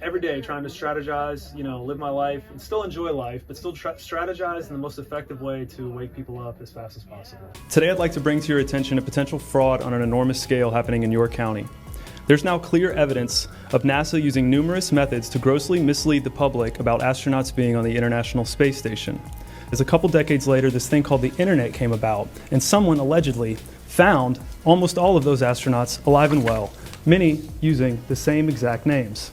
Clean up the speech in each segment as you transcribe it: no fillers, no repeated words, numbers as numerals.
every day trying to strategize, live my life and still enjoy life, but still strategize in the most effective way to wake people up as fast as possible. Today, I'd like to bring to your attention a potential fraud on an enormous scale happening in York County. There's now clear evidence of NASA using numerous methods to grossly mislead the public about astronauts being on the International Space Station. As a couple decades later, this thing called the internet came about, and someone allegedly found almost all of those astronauts alive and well, many using the same exact names.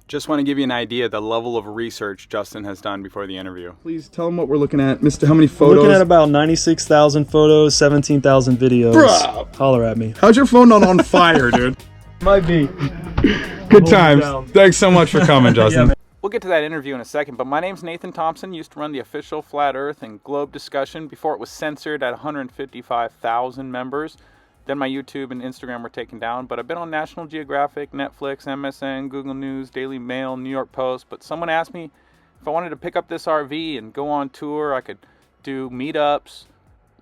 Just want to give you an idea of the level of research Justin has done before the interview. Please tell them what we're looking at. Mr. How many photos? We're looking at about 96,000 photos, 17,000 videos. Bruh! Holler at me. How's your phone not on fire, dude? Might be. Good times. Thanks so much for coming, Justin. We'll get to that interview in a second, but my name's Nathan Thompson. Used to run the official Flat Earth and Globe discussion before it was censored at 155,000 members. Then my YouTube and Instagram were taken down, but I've been on National Geographic, Netflix, MSN, Google News, Daily Mail, New York Post. But someone asked me if I wanted to pick up this RV and go on tour. I could do meetups,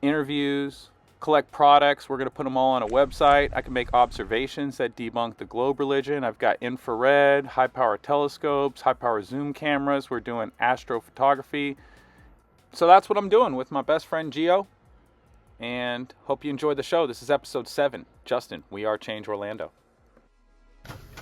interviews, collect products. We're going to put them all on a website. I can make observations that debunk the globe religion. I've got infrared, high-power telescopes, high-power zoom cameras. We're doing astrophotography. So that's what I'm doing with my best friend, Gio. And hope you enjoy the show. This is episode 7. Justin, We Are Change Orlando.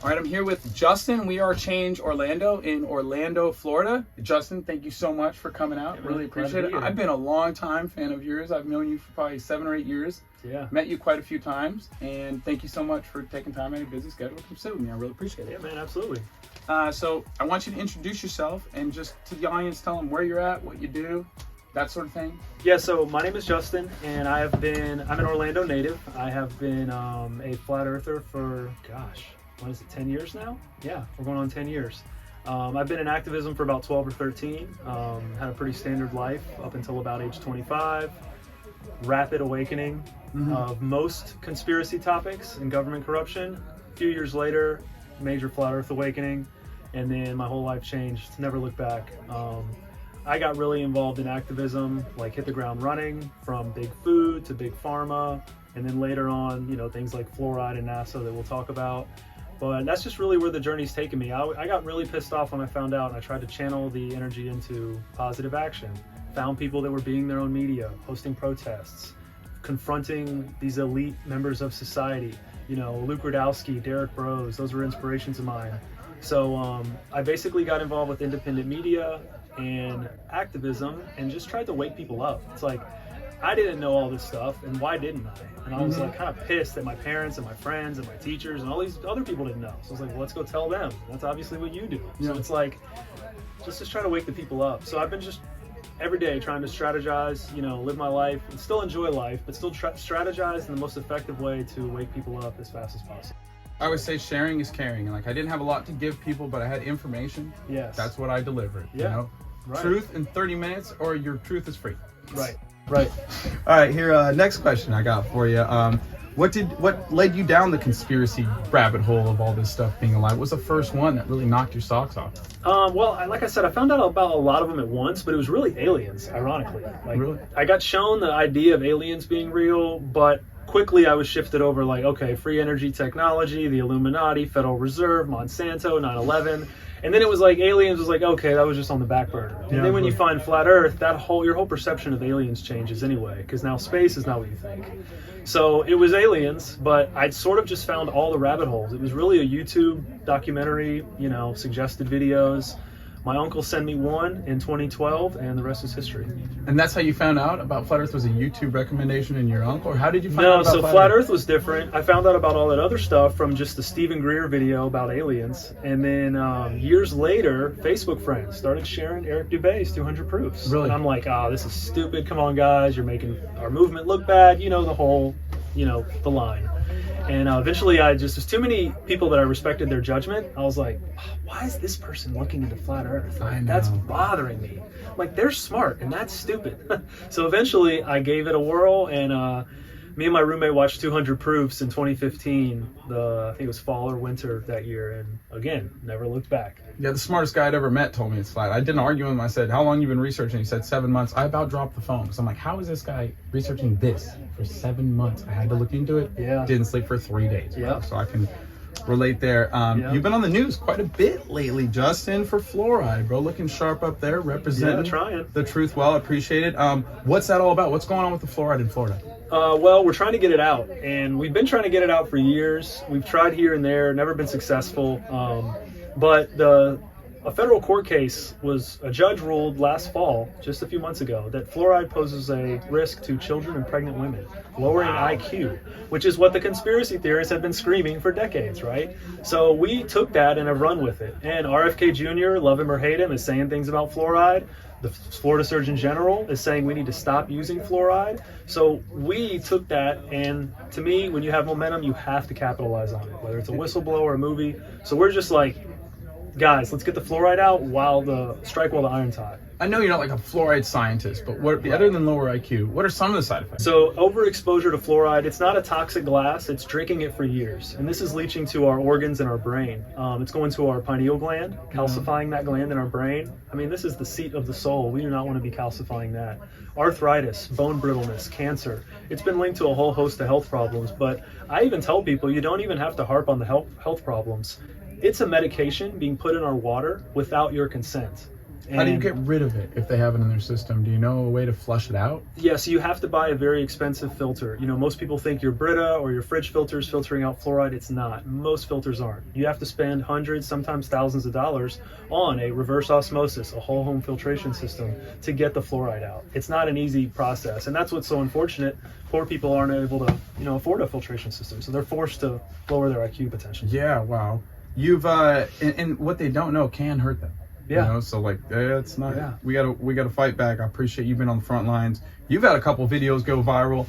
All right, I'm here with Justin, We Are Change Orlando in Orlando, Florida. Justin, thank you so much for coming out. Yeah, really appreciate it. I've been a long time fan of yours. I've known you for probably 7 or 8 years. Yeah. Met you quite a few times. And thank you so much for taking time out of your busy schedule to come sit with me. I really appreciate it. Yeah, man, absolutely. So I want you to introduce yourself and just to the audience, tell them where you're at, what you do, that sort of thing. Yeah, so my name is Justin, and I'm an Orlando native. I have been a flat earther for, 10 years now? Yeah, we're going on 10 years. I've been in activism for about 12 or 13, had a pretty standard life up until about age 25. Rapid awakening of most conspiracy topics and government corruption. A few years later, major flat earth awakening, and then my whole life changed, never looked back. I got really involved in activism, like hit the ground running, from big food to big pharma, and then later on, things like fluoride and NASA that we'll talk about. But that's just really where the journey's taken me. I got really pissed off when I found out, and I tried to channel the energy into positive action. Found people that were being their own media, hosting protests, confronting these elite members of society. Luke Rudowski, Derek Bros, those were inspirations of mine. So I basically got involved with independent media and activism and just tried to wake people up. It's like, I didn't know all this stuff, and why didn't I? And I was like kind of pissed that my parents and my friends and my teachers and all these other people didn't know. So I was like, well, let's go tell them. That's obviously what you do. So it's like, just try to wake the people up. So I've been just every day trying to strategize, live my life and still enjoy life, but still strategize in the most effective way to wake people up as fast as possible. I would say sharing is caring. And I didn't have a lot to give people, but I had information. Yes. That's what I delivered. Yeah. Right. Truth in 30 minutes or your truth is free. Right. All right, here, next question I got for you. What led you down the conspiracy rabbit hole of all this stuff being alive? What was the first one that really knocked your socks off? Like I said, I found out about a lot of them at once, but it was really aliens, ironically. Really? I got shown the idea of aliens being real, but quickly I was shifted over okay, free energy technology, the Illuminati, Federal Reserve, Monsanto, 9/11. And then it was like aliens was like, okay, that was just on the back burner. And then when you find flat earth, your whole perception of aliens changes anyway, because now space is not what you think. So it was aliens, but I'd sort of just found all the rabbit holes. It was really a YouTube documentary, suggested videos. My uncle sent me one in 2012, and the rest is history. And that's how you found out about Flat Earth was a YouTube recommendation in your uncle? Or how did you find out about Flat Earth? No, so Flat Earth was different. I found out about all that other stuff from just the Stephen Greer video about aliens. And then years later, Facebook friends started sharing Eric Dubé's 200 Proofs. Really? And I'm like, this is stupid. Come on, guys. You're making our movement look bad. The whole, the line. And eventually there's too many people that I respected their judgment. I was like, why is this person looking into flat earth? That's bothering me. They're smart and that's stupid. So eventually I gave it a whirl, and me and my roommate watched 200 Proofs in 2015. I think it was fall or winter that year. And again, never looked back. Yeah, the smartest guy I'd ever met told me it's flat. I didn't argue with him. I said, how long you been researching? He said 7 months. I about dropped the phone. So I'm like, how is this guy researching this for 7 months? I had to look into it. Yeah. Didn't sleep for 3 days. Yeah. So I can relate there. Yeah. You've been on the news quite a bit lately, Justin, for fluoride, bro. Looking sharp up there, representing trying. the truth well. Appreciate it. What's that all about? What's going on with the fluoride in Florida? Well, we're trying to get it out, and we've been trying to get it out for years. We've tried here and there, never been successful. But a federal court case a judge ruled last fall, just a few months ago, that fluoride poses a risk to children and pregnant women, lowering IQ, which is what the conspiracy theorists have been screaming for decades, right? So we took that and have run with it. And RFK Jr., love him or hate him, is saying things about fluoride. The Florida Surgeon General is saying we need to stop using fluoride. So we took that, and to me, when you have momentum, you have to capitalize on it, whether it's a whistleblower or a movie. So we're just like, guys, let's get the fluoride out while the iron's hot. I know you're not like a fluoride scientist, but other than lower IQ, what are some of the side effects? So overexposure to fluoride, it's not a toxic glass, it's drinking it for years. And this is leaching to our organs and our brain. It's going to our pineal gland, calcifying that gland in our brain. I mean, this is the seat of the soul. We do not want to be calcifying that. Arthritis, bone brittleness, cancer. It's been linked to a whole host of health problems, but I even tell people you don't even have to harp on the health problems. It's a medication being put in our water without your consent. How do you get rid of it if they have it in their system? Do you know a way to flush it out? Yeah, so you have to buy a very expensive filter. You know, most people think your Brita or your fridge filter is filtering out fluoride. It's not. Most filters aren't. You have to spend hundreds, sometimes thousands of dollars on a reverse osmosis, a whole home filtration system to get the fluoride out. It's not an easy process, and that's what's so unfortunate. Poor people aren't able to, afford a filtration system, so they're forced to lower their IQ potentially. Yeah, wow. You've and what they don't know can hurt them. Yeah. So like it's not. Yeah. We gotta fight back. I appreciate you've been on the front lines. You've had a couple videos go viral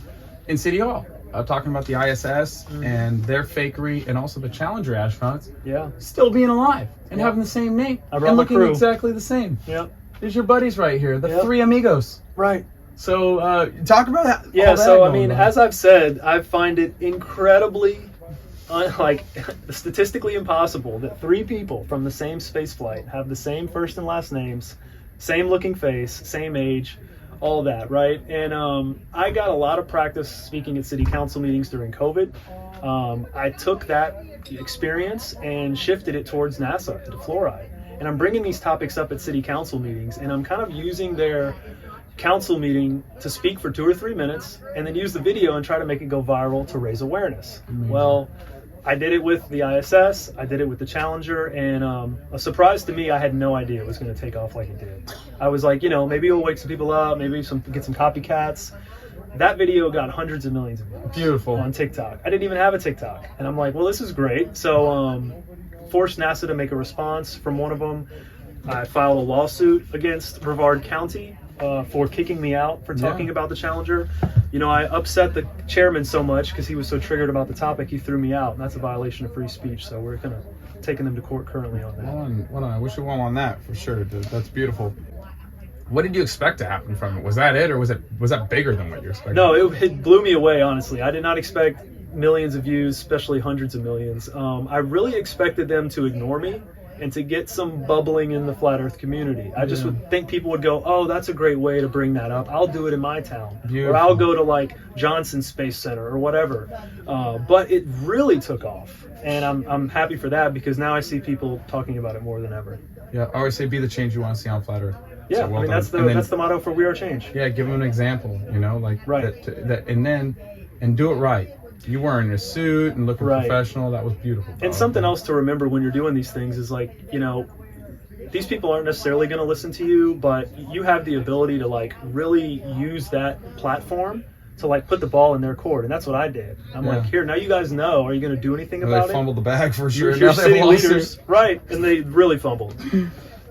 in City Hall talking about the ISS and their fakery, and also the Challenger astronauts. Yeah. Still being alive and having the same name and looking exactly the same. Yeah. There's your buddies right here, the three amigos. Right. So talk about that. Yeah. So I mean, as I've said, I find it incredibly statistically impossible that three people from the same space flight have the same first and last names, same looking face, same age, all that, right? And I got a lot of practice speaking at city council meetings during COVID. I took that experience and shifted it towards NASA, to fluoride. And I'm bringing these topics up at city council meetings, and I'm kind of using their council meeting to speak for 2 or 3 minutes and then use the video and try to make it go viral to raise awareness. Well, I did it with the ISS, I did it with the Challenger, and a surprise to me, I had no idea it was going to take off like it did. I was like, maybe it'll wake some people up, maybe get some copycats. That video got hundreds of millions of views. Beautiful. On TikTok. I didn't even have a TikTok. And I'm like, well, this is great. So forced NASA to make a response from one of them. I filed a lawsuit against Brevard County for kicking me out for talking about the Challenger. I upset the chairman so much because he was so triggered about the topic, he threw me out, and that's a violation of free speech. So we're kind of taking them to court currently on that. Hold on. I wish you won on that for sure, dude. That's beautiful. What did you expect to happen from it? Was that it, or was that bigger than what you expected? No, it blew me away, honestly. I did not expect millions of views, especially hundreds of millions. I really expected them to ignore me and to get some bubbling in the flat earth community. I just would think people would go, oh, that's a great way to bring that up. I'll do it in my town. Beautiful. Or I'll go to like Johnson Space Center or whatever. But it really took off. And I'm happy for that, because now I see people talking about it more than ever. Yeah, I always say be the change you want to see on flat earth. Yeah, so well, that's the motto for We Are Change. Yeah, give them an example, right. That and do it right. You wearing a suit and looking professional. That was beautiful. And something else to remember when you're doing these things is these people aren't necessarily going to listen to you, but you have the ability to really use that platform to put the ball in their court. And that's what I did. I'm like, here, now you guys know. Are you going to do anything about it? They fumbled the bag for sure. Your city leaders, right? And they really fumbled.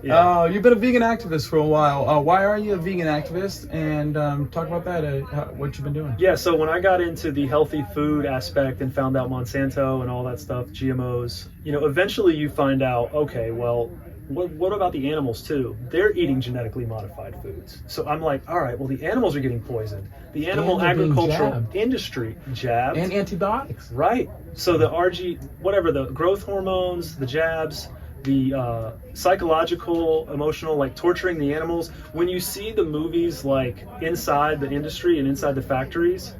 Yeah. You've been a vegan activist for a while. Why are you a vegan activist? And talk about that, what you've been doing. Yeah, so when I got into the healthy food aspect and found out Monsanto and all that stuff, GMOs, eventually you find out, okay, well, what about the animals too? They're eating genetically modified foods. So I'm like, all right, well, the animals are getting poisoned. The animal agricultural industry jabbed. And antibiotics. Right. So the the growth hormones, the jabs, the psychological, emotional, torturing the animals. When you see the movies inside the industry and inside the factories,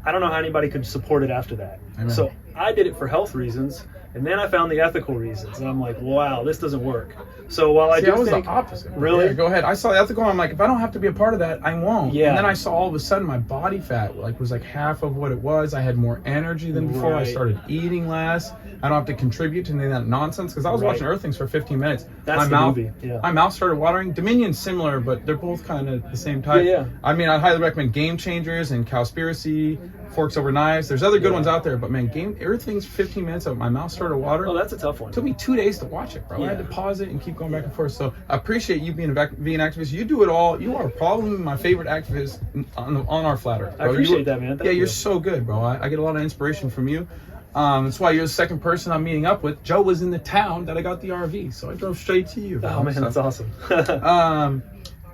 I don't know how anybody could support it after that. Amen. So I did it for health reasons, And then I found the ethical reasons, and I'm like, wow, this doesn't work. So while I was think the opposite. Really? Yeah, go ahead. I saw the ethical. I'm like, if I don't have to be a part of that, I won't. Yeah. And then I saw all of a sudden my body fat was like half of what it was. I had more energy than before. I started eating less. I don't have to contribute to any of that nonsense because I was watching Earthlings for 15 minutes. That's my movie. Yeah. My mouth started watering. Dominion's similar, but they're both kind of the same type. Yeah. I mean, I'd highly recommend Game Changers and Cowspiracy, Forks Over Knives. There's other good ones out there, but man, Earthlings 15 minutes of my mouth started watering. Oh, that's a tough one. It took me 2 days to watch it, bro. Yeah. I had to pause it and keep going back and forth. So I appreciate you being an activist. You do it all. You are probably my favorite activist on our Flat Earth, bro. I appreciate that, man. You're so good, bro. I get a lot of inspiration from you. That's why you're the second person I'm meeting up with. Joe was in the town that I got the RV, so I drove straight to you, bro. Oh, man, that's awesome.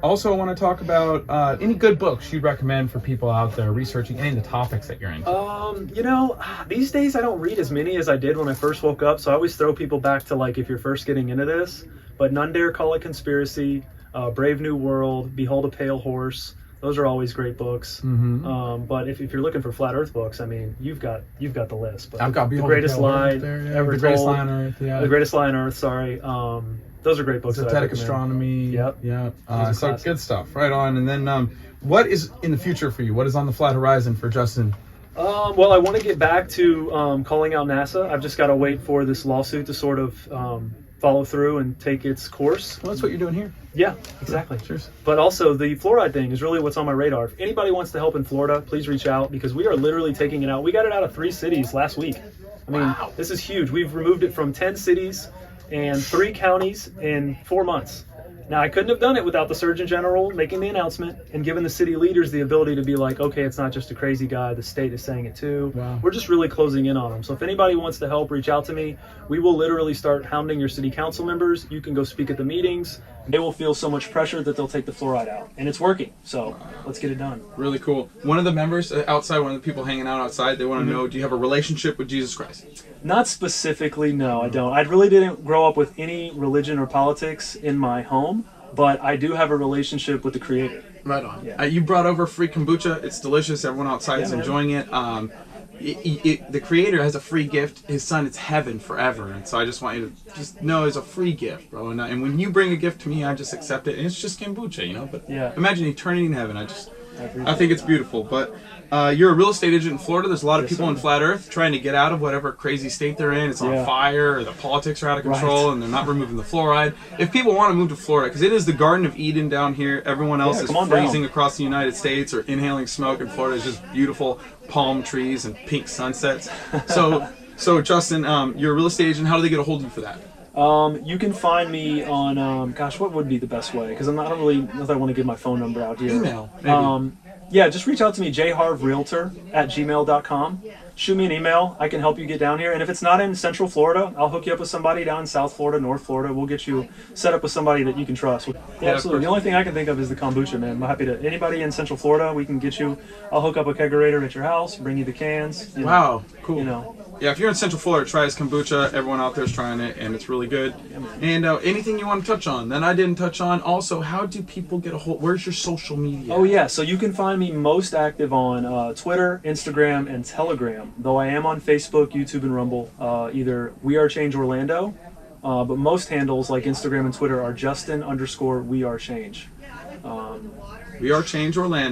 Also, I want to talk about any good books you'd recommend for people out there researching any of the topics that you're into. You know, these days I don't read as many as I did when I first woke up, so I always throw people back to, like, if you're first getting into this. But None Dare Call It Conspiracy, Brave New World, Behold a Pale Horse. Those are always great books. Mm-hmm. But if you're looking for Flat Earth books, I mean, you've got the list. But I've got The Greatest Lie Ever The Greatest Told. Lie on Earth, yeah. The Greatest Lie on Earth, sorry. Those are great books. Zetetic Astronomy. Yep. Yeah. So classic. good stuff. Right on. And then what is in the future for you? What is on the flat horizon for Justin? Well, I want to get back to calling out NASA. I've just got to wait for this lawsuit to sort of follow through and take its course. Well, that's what you're doing here. Yeah, exactly. Cheers. But also the fluoride thing is really what's on my radar. If anybody wants to help in Florida, please reach out because we are literally taking it out. We got it out of 3 cities last week. I mean, This is huge. We've removed it from 10 cities and 3 counties in 4 months. Now, I couldn't have done it without the Surgeon General making the announcement and giving the city leaders the ability to be like, okay, it's not just a crazy guy. The state is saying it too. Wow. We're just really closing in on them. So if anybody wants to help, reach out to me. We will literally start hounding your city council members. You can go speak at the meetings. They will feel so much pressure that they'll take the fluoride out. And it's working. So let's get it done. Really cool. One of the members outside, one of the people hanging out outside, they want to know, do you have a relationship with Jesus Christ? Not specifically, no, I don't. I really didn't grow up with any religion or politics in my home. But I do have a relationship with the Creator. Right on. Yeah. You brought over free kombucha. It's delicious. Everyone outside is enjoying it. The Creator has a free gift. His son, it's heaven forever. And so I just want you to just know it's a free gift, bro. And when you bring a gift to me, I just accept it. And it's just kombucha, you know. But imagine eternity in heaven. I think it's beautiful. But you're a real estate agent in Florida. There's a lot of people in Flat Earth trying to get out of whatever crazy state they're in. It's on fire, or the politics are out of control, and they're not removing the fluoride. If people want to move to Florida, because it is the Garden of Eden down here, everyone else is freezing across the United States or inhaling smoke, and Florida is just beautiful palm trees and pink sunsets. So Justin, you're a real estate agent. How do they get a hold of you for that? You can find me on, gosh, what would be the best way? Because I don't really know if I want to give my phone number out here. Email, maybe. Yeah, just reach out to me, jharvrealtor@gmail.com. Shoot me an email. I can help you get down here. And if it's not in Central Florida, I'll hook you up with somebody down in South Florida, North Florida. We'll get you set up with somebody that you can trust. Yeah, absolutely. The only thing I can think of is the kombucha, man. I'm happy to, anybody in Central Florida, we can get you, I'll hook up a kegerator at your house, bring you the cans. Wow, cool. You know. Yeah, if you're in Central Florida, try his kombucha. Everyone out there is trying it, and it's really good. And anything you want to touch on that I didn't touch on? Also, how do people get a hold? Where's your social media? Oh yeah, so you can find me most active on Twitter, Instagram, and Telegram. Though I am on Facebook, YouTube, and Rumble. Either We Are Change Orlando, but most handles like Instagram and Twitter are Justin_We Are Change. We Are Change Orlando.